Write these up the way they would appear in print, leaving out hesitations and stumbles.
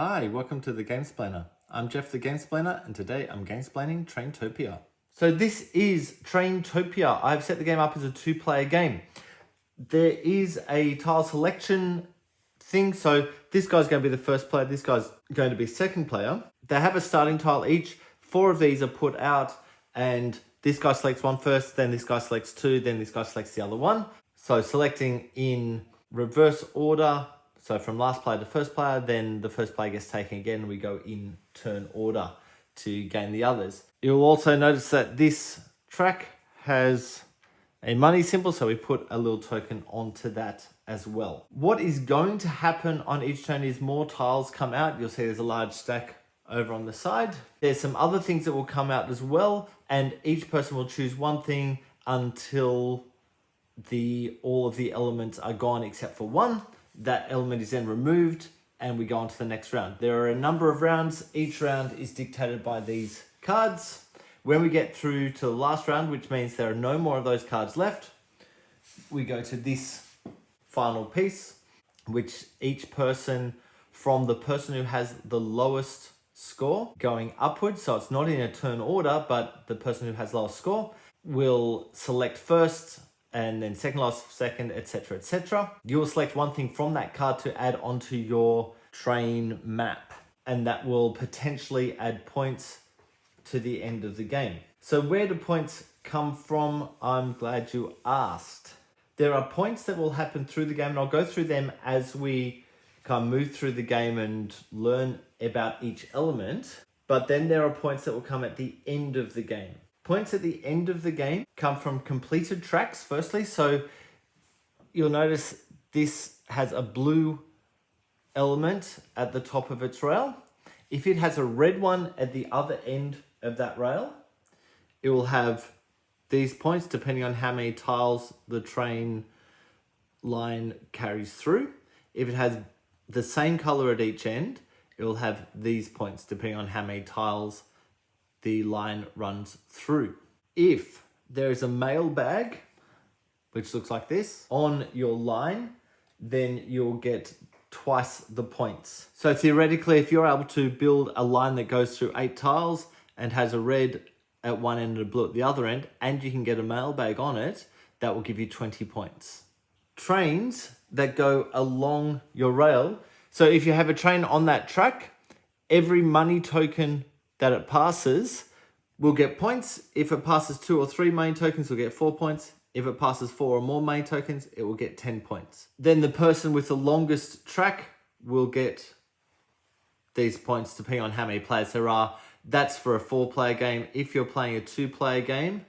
Hi, welcome to the Gamesplainer. I'm Jeff the Gamesplainer, and today I'm gamesplaining Traintopia. So this is Traintopia. I've set the game up as a 2-player game. There is a tile selection thing, so this guy's going to be the first player, this guy's going to be second player. They have a starting tile each. 4 of these are put out, and this guy selects one first, then this guy selects 2, then this guy selects the other one. So selecting in reverse order. So from last player to first player, then the first player gets taken again. We go in turn order to gain the others. You'll also notice that this track has a money symbol, so we put a little token onto that as well. What is going to happen on each turn is more tiles come out. You'll see there's a large stack over on the side. There's some other things that will come out as well, and each person will choose one thing until all of the elements are gone except for one. That element is then removed and we go on to the next round. There are a number of rounds. Each round is dictated by these cards. When we get through to the last round, which means there are no more of those cards left, we go to this final piece, which each person, from the person who has the lowest score going upwards, so it's not in a turn order, but the person who has lowest score will select first, and then second last, second, etc, etc. You'll select one thing from that card to add onto your train map, and that will potentially add points to the end of the game. So where do points come from? I'm glad you asked. There are points that will happen through the game, and I'll go through them as we kind of move through the game and learn about each element. But then there are points that will come at the end of the game. Points at the end of the game come from completed tracks, firstly. So you'll notice this has a blue element at the top of its rail. If it has a red one at the other end of that rail, it will have these points depending on how many tiles the train line carries through. If it has the same color at each end, it will have these points depending on how many tiles the line runs through. If there is a mailbag, which looks like this, on your line, then you'll get twice the points. So theoretically, if you're able to build a line that goes through 8 tiles and has a red at one end and a blue at the other end, and you can get a mailbag on it, that will give you 20 points. Trains that go along your rail. So if you have a train on that track, every money token that it passes will get points. If it passes 2 or 3 money tokens, will get 4 points. If it passes 4 or more money tokens, it will get 10 points. Then the person with the longest track will get these points depending on how many players there are. That's for a 4-player game. If you're playing a 2-player game,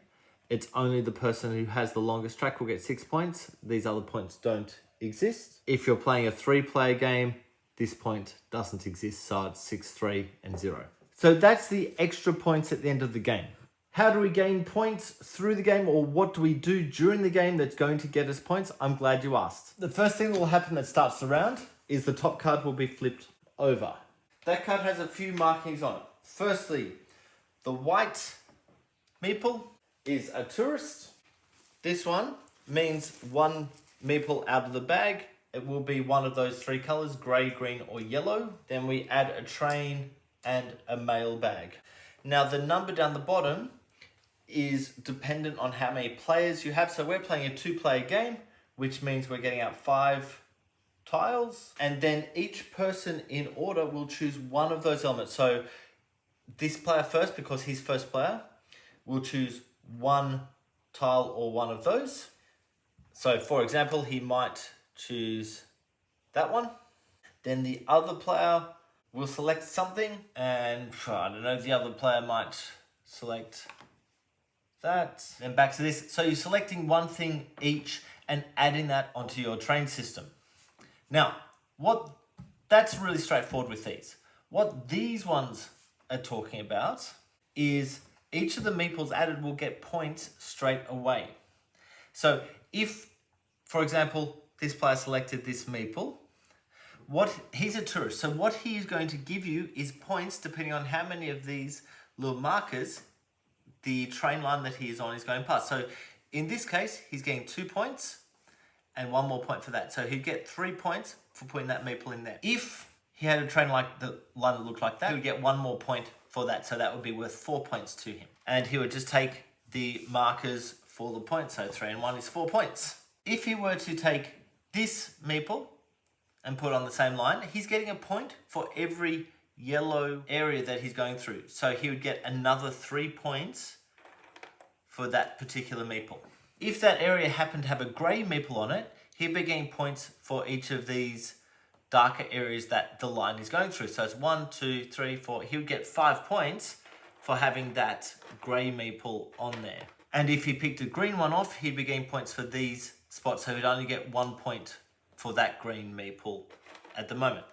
it's only the person who has the longest track will get 6 points. These other points don't exist. If you're playing a 3-player game, this point doesn't exist, so it's 6, 3, and 0. So that's the extra points at the end of the game. How do we gain points through the game, or what do we do during the game that's going to get us points? I'm glad you asked. The first thing that will happen that starts the round is the top card will be flipped over. That card has a few markings on it. Firstly, the white meeple is a tourist. This one means one meeple out of the bag. It will be one of those 3 colors, gray, green, or yellow. Then we add a train and a mailbag. Now the number down the bottom is dependent on how many players you have. So we're playing a 2-player game, which means we're getting out 5 tiles, and then each person in order will choose one of those elements. So this player first, because he's first player, will choose one tile or one of those. So for example, he might choose that one. Then the other player will select something, and I don't know, the other player might select that. Then back to this. So you're selecting one thing each and adding that onto your train system. Now, that's really straightforward with these. What these ones are talking about is each of the meeples added will get points straight away. So if, for example, this player selected this meeple, he's a tourist, so what he is going to give you is points depending on how many of these little markers the train line that he is on is going past. So in this case, he's getting 2 points and 1 more point for that. So he'd get 3 points for putting that meeple in there. If he had a train like the line that looked like that, he would get 1 more point for that. So that would be worth 4 points to him. And he would just take the markers for the points. So 3 and 1 is 4 points. If he were to take this meeple and put on the same line, he's getting a point for every yellow area that he's going through. So he would get another 3 points for that particular meeple. If that area happened to have a grey meeple on it, he'd be getting points for each of these darker areas that the line is going through. So it's 1, 2, 3, 4. He would get 5 points for having that grey meeple on there. And if he picked a green one off, he'd be getting points for these spots. So he'd only get 1 point for that green meeple at the moment.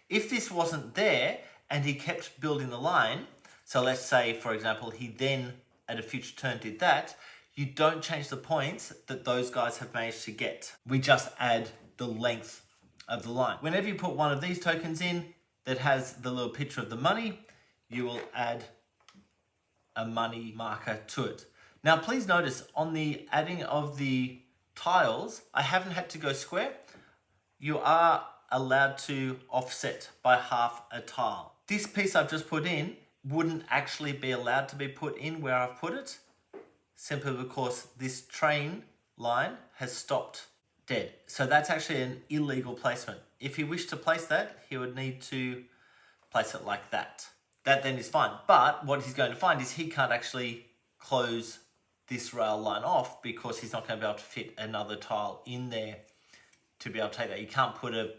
If this wasn't there and he kept building the line, so let's say, for example, he then at a future turn did that, you don't change the points that those guys have managed to get. We just add the length of the line. Whenever you put one of these tokens in that has the little picture of the money, you will add a money marker to it. Now, please notice on the adding of the tiles, I haven't had to go square. You are allowed to offset by half a tile. This piece I've just put in wouldn't actually be allowed to be put in where I've put it, simply because this train line has stopped dead. So that's actually an illegal placement. If he wished to place that, he would need to place it like that. That then is fine. But what he's going to find is he can't actually close this rail line off because he's not going to be able to fit another tile in there to be able to take that. You can't put a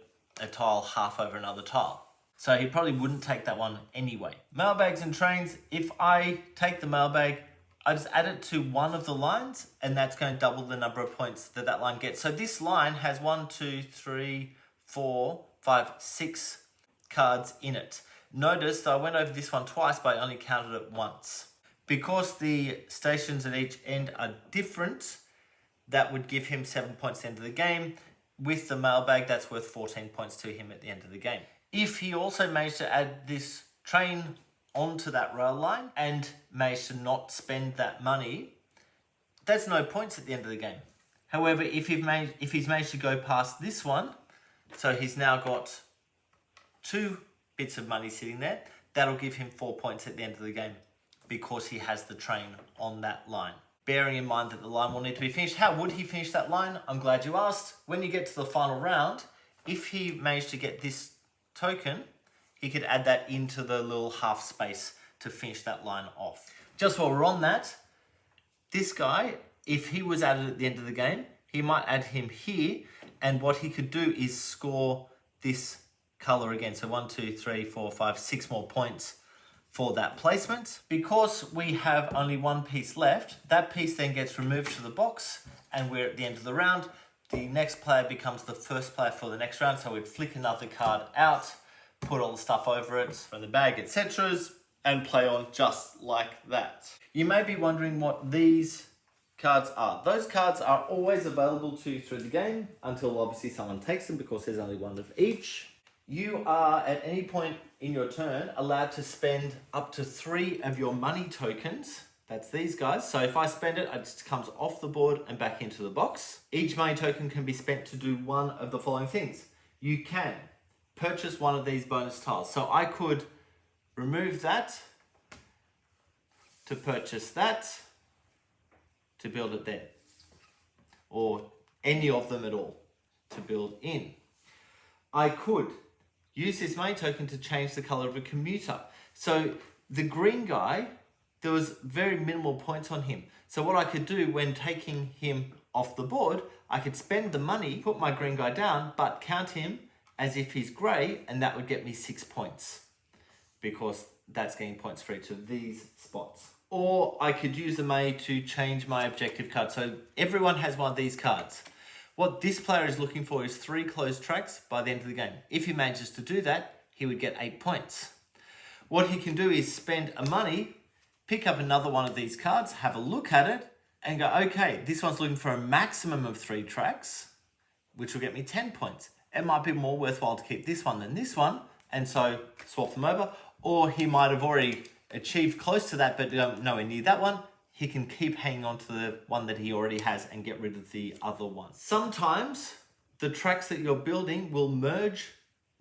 tile half over another tile. So he probably wouldn't take that one anyway. Mailbags and trains, if I take the mailbag, I just add it to one of the lines and that's going to double the number of points that that line gets. So this line has 1, 2, 3, 4, 5, 6 cards in it. Notice that I went over this one twice, but I only counted it once. Because the stations at each end are different, that would give him 7 points at the end of the game. With the mailbag, that's worth 14 points to him at the end of the game. If he also managed to add this train onto that rail line and managed to not spend that money, that's no points at the end of the game. However, if he's managed to go past this one, so he's now got 2 bits of money sitting there, that'll give him 4 points at the end of the game because he has the train on that line. Bearing in mind that the line will need to be finished. How would he finish that line? I'm glad you asked. When you get to the final round, if he managed to get this token, he could add that into the little half space to finish that line off. Just while we're on that, this guy, if he was added at the end of the game, he might add him here, and what he could do is score this color again. So 1, 2, 3, 4, 5, 6 more points for that placement. Because we have only one piece left, that piece then gets removed to the box and we're at the end of the round. The next player becomes the first player for the next round. So we'd flick another card out, put all the stuff over it from the bag, etc. and play on just like that. You may be wondering what these cards are. Those cards are always available to you through the game until obviously someone takes them because there's only one of each. You are at any point in your turn allowed to spend up to 3 of your money tokens. That's these guys. So if I spend it, it just comes off the board and back into the box. Each money token can be spent to do one of the following things. You can purchase one of these bonus tiles. So I could remove that to purchase that to build it there, or any of them at all to build in. I could use this money token to change the color of a commuter. So the green guy, there was very minimal points on him. So what I could do when taking him off the board, I could spend the money, put my green guy down, but count him as if he's gray, and that would get me 6 points because that's getting points for each of these spots. Or I could use the money to change my objective card. So everyone has one of these cards. What this player is looking for is 3 closed tracks by the end of the game. If he manages to do that, he would get 8 points. What he can do is spend a money, pick up another one of these cards, have a look at it, and go, okay, this one's looking for a maximum of 3 tracks, which will get me 10 points. It might be more worthwhile to keep this one than this one, and so swap them over. Or he might have already achieved close to that, but nowhere near that one. He can keep hanging on to the one that he already has and get rid of the other one. Sometimes the tracks that you're building will merge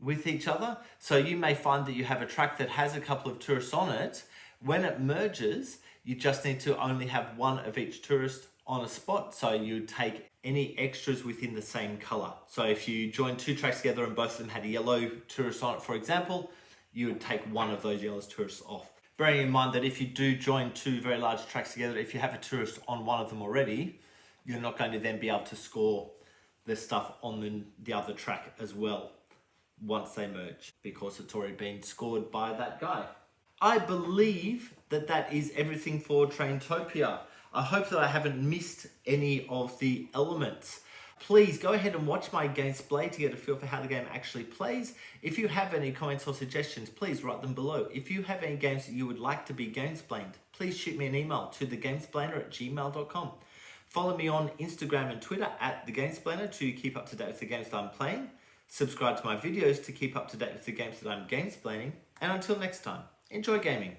with each other. So you may find that you have a track that has a couple of tourists on it. When it merges, you just need to only have one of each tourist on a spot. So you take any extras within the same color. So if you join two tracks together and both of them had a yellow tourist on it, for example, you would take one of those yellow tourists off. Bearing in mind that if you do join two very large tracks together, if you have a tourist on one of them already, you're not going to then be able to score the stuff on the other track as well once they merge, because it's already been scored by that guy. I believe that that is everything for Traintopia. I hope that I haven't missed any of the elements. Please go ahead and watch my gameplay to get a feel for how the game actually plays. If you have any comments or suggestions, please write them below. If you have any games that you would like to be gamesplained, please shoot me an email to thegamesplainer@gmail.com. Follow me on Instagram and Twitter @thegamesplainer to keep up to date with the games that I'm playing. Subscribe to my videos to keep up to date with the games that I'm gamesplaining. And until next time, enjoy gaming.